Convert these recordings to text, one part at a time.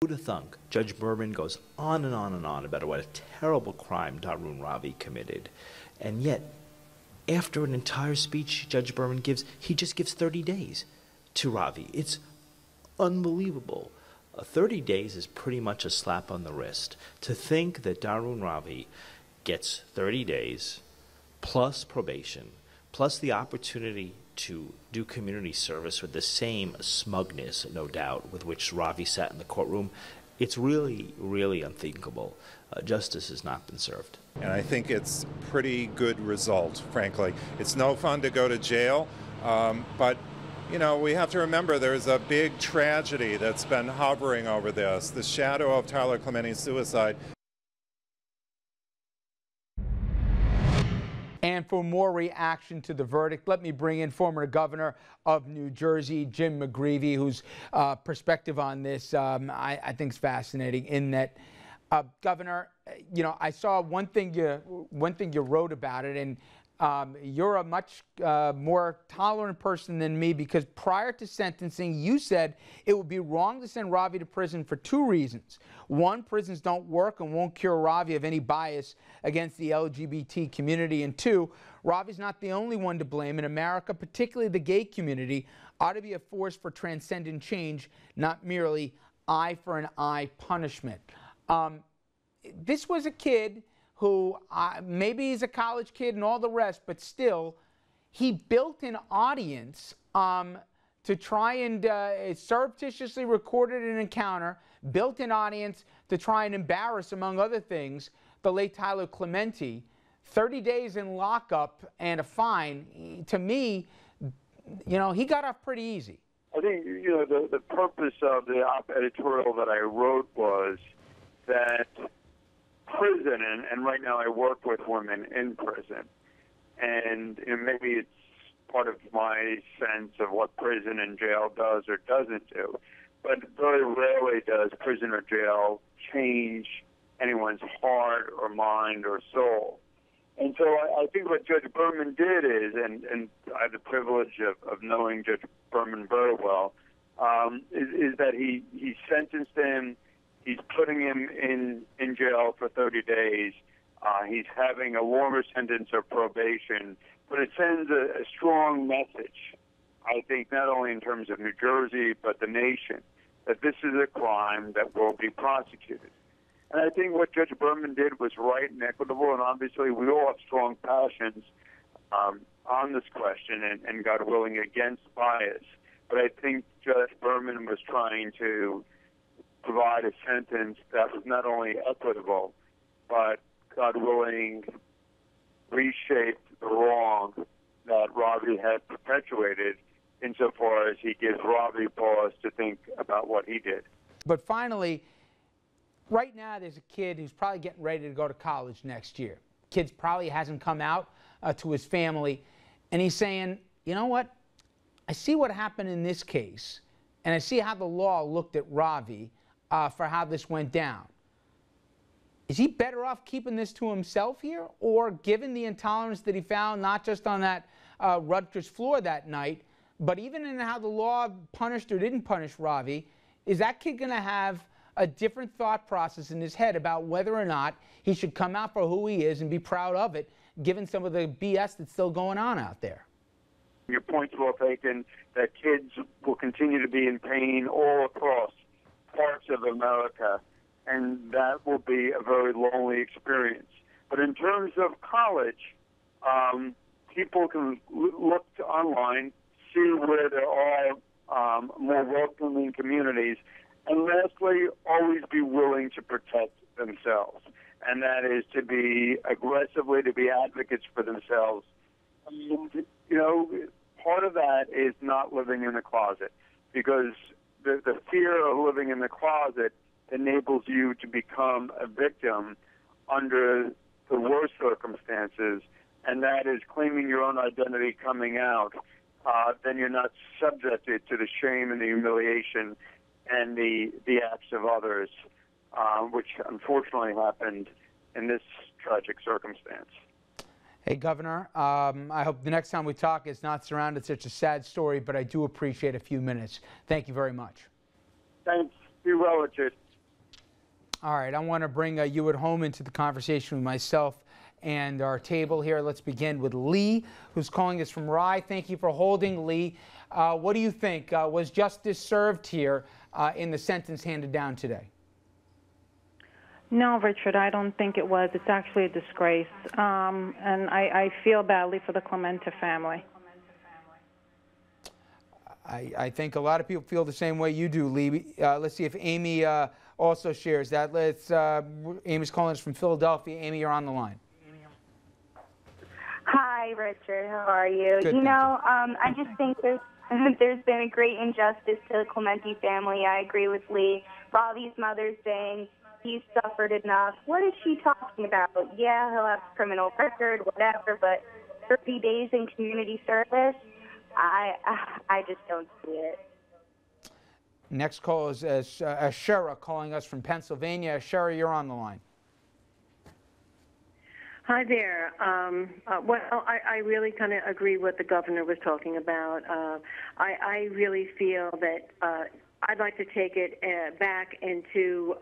Who'd have thunk? Judge Berman goes on and on and on about what a terrible crime Dharun Ravi committed. And yet, after an entire speech Judge Berman gives, he just gives 30 days to Ravi. It's unbelievable. 30 days is pretty much a slap on the wrist. To think that Dharun Ravi gets 30 days plus probation, plus the opportunity to do community service with the same smugness, no doubt, with which Ravi sat in the courtroom, it's really, really unthinkable. Justice has not been served. And I think it's a pretty good result, frankly. It's no fun to go to jail, but you know, we have to remember there's a big tragedy that's been hovering over this, the shadow of Tyler Clementi's suicide. And for more reaction to the verdict, let me bring in former governor of New Jersey, Jim McGreevey, whose perspective on this I think is fascinating. In that, Governor, you know, I saw one thing you wrote about it, and you're a much more tolerant person than me, because prior to sentencing, you said it would be wrong to send Ravi to prison for two reasons. One, prisons don't work and won't cure Ravi of any bias against the LGBT community. And two, Ravi's not the only one to blame in America, particularly the gay community ought to be a force for transcendent change, not merely eye for an eye punishment. This was a kid who maybe he's a college kid and all the rest, but still, he built an audience to try and surreptitiously recorded an encounter, built an audience to try and embarrass, among other things, the late Tyler Clementi. 30 days in lockup and a fine, to me, you know, he got off pretty easy. I think, you know, the purpose of the op editorial that I wrote was that prison, and right now I work with women in prison, and you know, maybe it's part of my sense of what prison and jail does or doesn't do, but very rarely does prison or jail change anyone's heart or mind or soul. And so I think what Judge Berman did is, and I have the privilege of knowing Judge Berman very well, is that he sentenced him. He's putting him in jail for 30 days. He's having a longer sentence of probation, but it sends a strong message, I think, not only in terms of New Jersey, but the nation, that this is a crime that will be prosecuted. And I think what Judge Berman did was right and equitable, and obviously we all have strong passions on this question, and God willing, against bias. But I think Judge Berman was trying to provide a sentence that was not only equitable, but, God willing, reshaped the wrong that Ravi had perpetuated, insofar as he gives Ravi pause to think about what he did. But finally, right now there's a kid who's probably getting ready to go to college next year. Kid probably hasn't come out to his family, and he's saying, you know what, I see what happened in this case, and I see how the law looked at Ravi for how this went down. Is he better off keeping this to himself here, or given the intolerance that he found, not just on that Rutgers floor that night, but even in how the law punished or didn't punish Ravi, is that kid going to have a different thought process in his head about whether or not he should come out for who he is and be proud of it, given some of the BS that's still going on out there? Your point's well taken, that kids will continue to be in pain all across parts of America, and that will be a very lonely experience. But in terms of college, people can look to online, see where there are more welcoming communities, and lastly, always be willing to protect themselves, and that is to be aggressively, to be advocates for themselves. You know, part of that is not living in the closet, because the fear of living in the closet enables you to become a victim under the worst circumstances, and that is claiming your own identity, coming out. Then you're not subjected to the shame and the humiliation and the acts of others, which unfortunately happened in this tragic circumstance. Hey, Governor, I hope the next time we talk is not surrounded such a sad story, but I do appreciate a few minutes. Thank you very much. Thanks. Be well, Richard. All right, I want to bring you at home into the conversation with myself and our table here. Let's begin with Lee, who's calling us from Rye. Thank you for holding, Lee. What do you think? Was justice served here in the sentence handed down today? No, Richard, I don't think it was. It's actually a disgrace. And I feel badly for the Clemente family. I think a lot of people feel the same way you do, Lee. Let's see if Amy also shares that. Amy's calling us from Philadelphia. Amy, you're on the line. Hi, Richard. How are you? Good, I just think there's been a great injustice to the Clemente family. I agree with Lee. Ravi's mother saying he's suffered enough. What is she talking about? Yeah, he'll have a criminal record, whatever, but 30 days in community service? I just don't see it. Next call is Ashera calling us from Pennsylvania. Ashera, you're on the line. Hi there. Well, I really kind of agree with what the governor was talking about. I really feel that I'd like to take it back into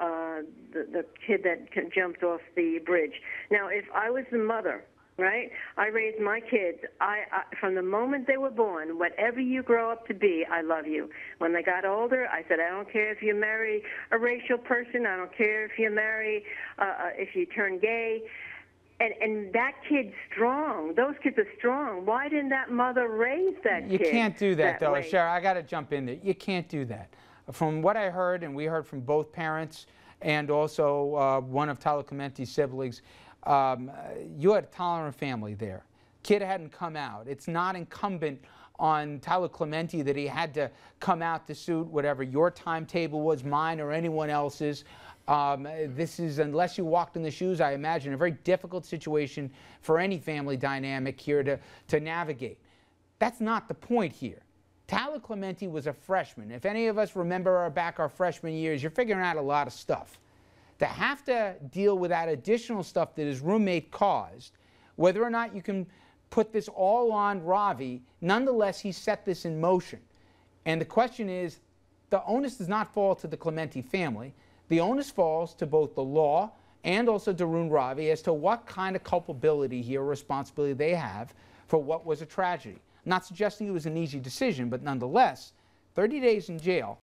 the kid that jumped off the bridge. Now, if I was the mother, right, I raised my kids. From the moment they were born, whatever you grow up to be, I love you. When they got older, I said, I don't care if you marry a racial person. I don't care if you marry, if you turn gay. And that kid's strong. Those kids are strong. Why didn't that mother raise that kid? You can't do that, though, way? Ashera. I got to jump in there. You can't do that. From what I heard, and we heard from both parents and also one of Tyler Clemente's siblings, you had a tolerant family there. Kid hadn't come out. It's not incumbent on Tyler Clemente that he had to come out to suit whatever your timetable was, mine, or anyone else's. This is, unless you walked in the shoes, I imagine, a very difficult situation for any family dynamic here to navigate. That's not the point here. Tyler Clemente was a freshman. If any of us remember our freshman years, you're figuring out a lot of stuff. To have to deal with that additional stuff that his roommate caused, whether or not you can put this all on Ravi, nonetheless, he set this in motion. And the question is, the onus does not fall to the Clemente family. The onus falls to both the law and also Dharun Ravi as to what kind of culpability here or responsibility they have for what was a tragedy. I'm not suggesting it was an easy decision, but nonetheless, 30 days in jail